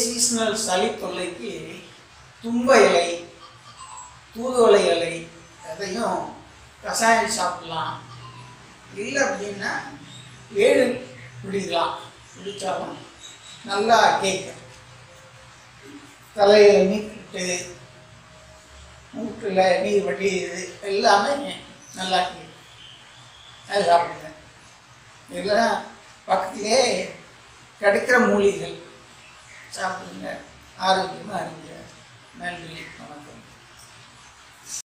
Seasonal சளி தொல்லைக்கு தும்ப இலை, தூதுவளை இலை அதையும் கஷாயம் சாப்பிடலாம். இல்லை அப்படின்னா வேடு பிடிக்கலாம், பிடிச்சாலும் நல்லா கேட்கும். தலையை நீக்கிட்டு மூட்டில் நீர் வடியுது எல்லாமே நல்லா கேட்கும். அது சாப்பிடுங்க. இதெல்லாம் பக்கத்திலே கிடைக்கிற மூலிகைகள் சாப்பிடுங்க. ஆரோக்கியமாக இருங்க. நன்றி, வணக்கம்.